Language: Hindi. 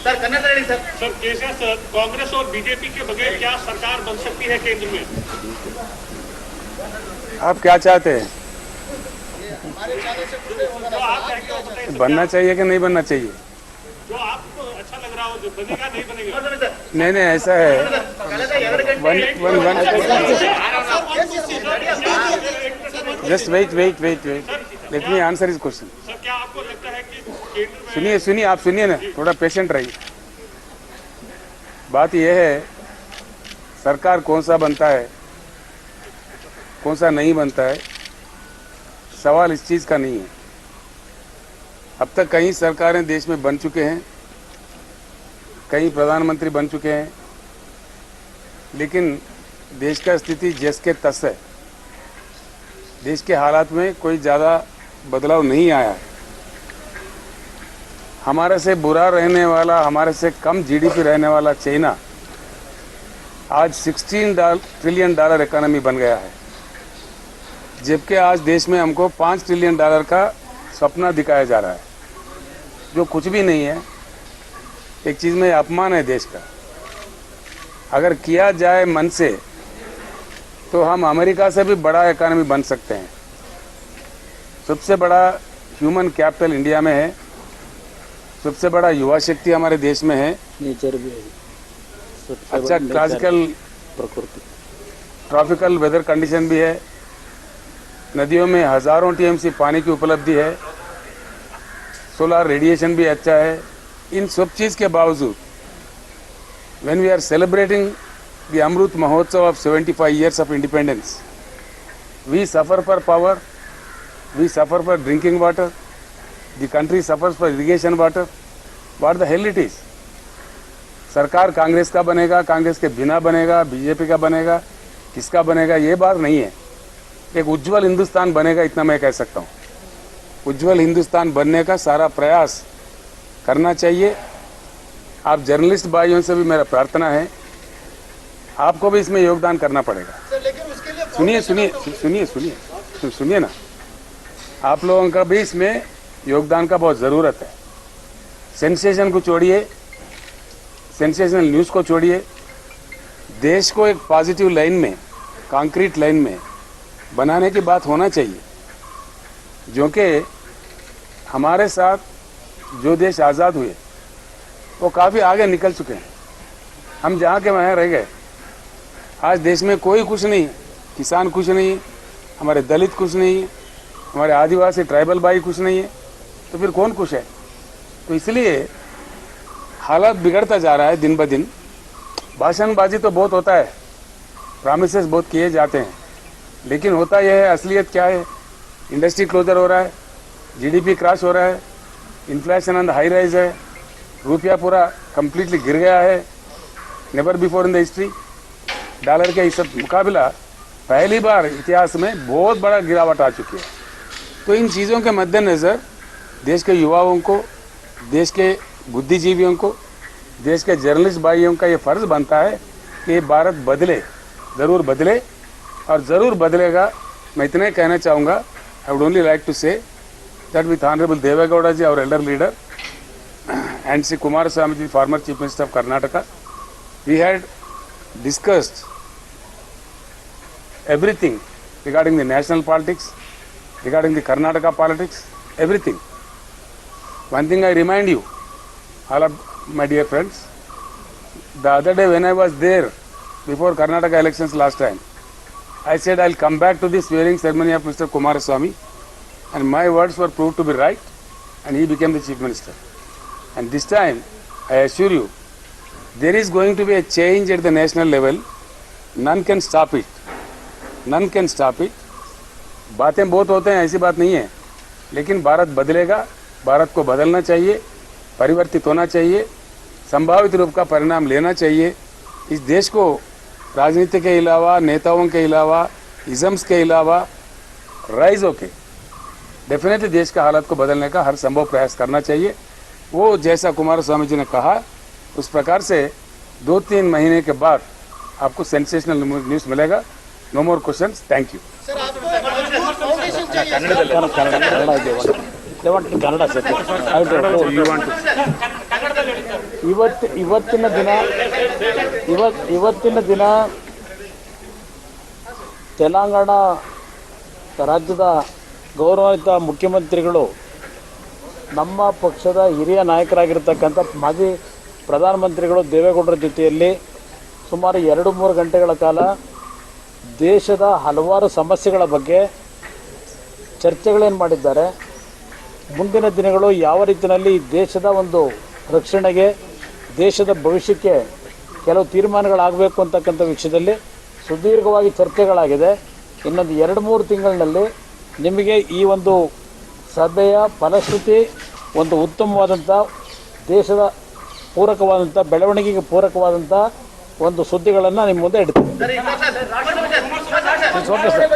Sir Kannada sir sir KCR sir, Congress और बीजेपी के बगैर क्या सरकार बन सकती है केंद्र में? आप क्या चाहते हैं? जो आप चाहेंगे वो बताइए सर, बनना चाहिए कि नहीं बनना चाहिए? जो आपको अच्छा लग रहा हो, जो बनेगा नहीं बनेगा। नहीं नहीं, ऐसा है। Just wait wait wait wait, let me answer his question. Sir क्या आपको लगता है कि केंद्र में सुनिए सुनिए, आप सुनिए ना, थोड़ा पेशेंट रहिए। बात यह है, सरकार कौन सा बनता है कौन सा नहीं बनता है, सवाल इस चीज़ का नहीं है। अब तक कई सरकारें देश में बन चुके हैं, कई प्रधानमंत्री बन चुके हैं, लेकिन देश का स्थिति जैस के तस है। देश के हालात में कोई ज़्यादा बदलाव नहीं आया है। हमारे से बुरा रहने वाला, हमारे से कम जीडीपी रहने वाला चाइना आज $16 ट्रिलियन इकोनॉमी बन गया है, जबकि आज देश में हमको $5 ट्रिलियन का सपना दिखाया जा रहा है, जो कुछ भी नहीं है। एक चीज़ में अपमान है देश का। अगर किया जाए मन से तो हम अमेरिका से भी बड़ा इकोनॉमी बन सकते हैं। सबसे बड़ा ह्यूमन कैपिटल इंडिया में है, सबसे बड़ा युवा शक्ति हमारे देश में है, नेचर भी है, अच्छा क्लासिकल प्रकृति, ट्रॉपिकल वेदर कंडीशन भी है, नदियों में हज़ारों टीएमसी पानी की उपलब्धि है, सोलर रेडिएशन भी अच्छा है। इन सब चीज़ के बावजूद when we are celebrating the Amrut Mahotsav of 75 years of independence, we suffer for power, we suffer for drinking water, the country suffers for irrigation water. What the hell it is? सरकार कांग्रेस का बनेगा, कांग्रेस के बिना बनेगा, बीजेपी का बनेगा, किसका बनेगा, ये बात नहीं है। एक उज्जवल हिंदुस्तान बनेगा, इतना मैं कह सकता हूँ। उज्जवल हिंदुस्तान बनने का सारा प्रयास करना चाहिए। आप जर्नलिस्ट भाइयों से भी मेरा प्रार्थना है, आपको भी इसमें योगदान करना पड़ेगा। सुनिए सुनिए सुनिए सुनिए सुनिए ना, आप लोगों का भी इसमें योगदान का बहुत ज़रूरत है। सेंसेशन को छोड़िए, सेंसेशनल न्यूज़ को छोड़िए, देश को एक पॉजिटिव लाइन में, कंक्रीट लाइन में बनाने की बात होना चाहिए। जो कि हमारे साथ जो देश आज़ाद हुए वो काफ़ी आगे निकल चुके हैं, हम जहाँ के वहाँ रह गए। आज देश में कोई खुश नहीं, किसान खुश नहीं है, हमारे दलित खुश नहीं है, हमारे आदिवासी ट्राइबल भाई खुश नहीं है, तो फिर कौन खुश है? तो इसलिए हालात बिगड़ता जा रहा है दिन ब दिन। भाषणबाजी तो बहुत होता है, प्रॉमिसेस बहुत किए जाते हैं, लेकिन होता यह है, असलियत क्या है? इंडस्ट्री क्लोजर हो रहा है, जीडीपी क्रैश हो रहा है, inflation on the high rise है, रुपया पूरा कंप्लीटली गिर गया है, never before in the history. Dollar के इस मुकाबला पहली बार इतिहास में बहुत बड़ा गिरावट आ चुकी है। तो इन चीज़ों के मद्देनज़र देश के युवाओं को, देश के बुद्धिजीवियों को, देश के जर्नलिस्ट भाइयों का ये फ़र्ज़ बनता है कि भारत बदले, ज़रूर बदले और ज़रूर बदलेगा। मैं इतना ही कहना चाहूँगा, I would only like to say that with Honorable Devegowda ji, our elder leader, and Sri Kumaraswamy ji, former Chief Minister of Karnataka, we had discussed everything regarding the national politics, regarding the Karnataka politics, everything. One thing I remind you, all of my dear friends, the other day when I was there before Karnataka elections last time, I said I'll come back to the swearing ceremony of Mr. Kumaraswamy, and my words were proved to be right, and he became the Chief Minister. And this time, I assure you, there is going to be a change at the national level. None can stop it. None can stop it. बातें बहुत होते हैं, ऐसी बात नहीं है, लेकिन भारत बदलेगा। भारत को बदलना चाहिए, परिवर्तित होना चाहिए, संभावित रूप का परिणाम लेना चाहिए। इस देश को राजनीति के अलावा, नेताओं के अलावा, इज़म्स के अलावा राइज होके डेफिनेटली देश का हालत को बदलने का हर संभव प्रयास करना चाहिए। वो जैसा कुमारस्वामी जी ने कहा, उस प्रकार से 2-3 महीने के बाद आपको सेंसेशनल न्यूज़ मिलेगा। No more questions, thank you. Kannada ಇವತ್ತಿನ ದಿನ ತೆಲಂಗಾಣ ರಾಜ್ಯದ ಗೌರವಾನ್ವಿತ ಮುಖ್ಯಮಂತ್ರಿಗಳು ನಮ್ಮ ಪಕ್ಷದ ಹಿರಿಯ ನಾಯಕರಾಗಿರ್ತಕ್ಕಂಥ ಮಾಜಿ ಪ್ರಧಾನಮಂತ್ರಿಗಳು ದೇವೇಗೌಡರ ಜೊತೆಯಲ್ಲಿ ಸುಮಾರು 2-3 ಗಂಟೆಗಳ ಕಾಲ ದೇಶದ ಹಲವಾರು ಸಮಸ್ಯೆಗಳ ಬಗ್ಗೆ ಚರ್ಚೆಗಳೇನು ಮಾಡಿದ್ದಾರೆ. ಮುಂದಿನ ದಿನಗಳು ಯಾವ ರೀತಿಯಲ್ಲಿ ದೇಶದ ಒಂದು ರಕ್ಷಣೆಗೆ, ದೇಶದ ಭವಿಷ್ಯಕ್ಕೆ ಕೆಲವು ತೀರ್ಮಾನಗಳಾಗಬೇಕು ಅಂತಕ್ಕಂಥ ವಿಷಯದಲ್ಲಿ ಸುದೀರ್ಘವಾಗಿ ಚರ್ಚೆಗಳಾಗಿದೆ. ಇನ್ನೊಂದು 2-3 ತಿಂಗಳಿನಲ್ಲಿ ನಿಮಗೆ ಈ ಒಂದು ಸಭೆಯ ಫಲಶ್ರುತಿ ಒಂದು ಉತ್ತಮವಾದಂಥ ದೇಶದ ಪೂರಕವಾದಂಥ ಬೆಳವಣಿಗೆಗೆ ಪೂರಕವಾದಂಥ ಒಂದು ಸುದ್ದಿಗಳನ್ನು ನಿಮ್ಮ ಮುಂದೆ ಇಡ್ತೀವಿ. Okay sir.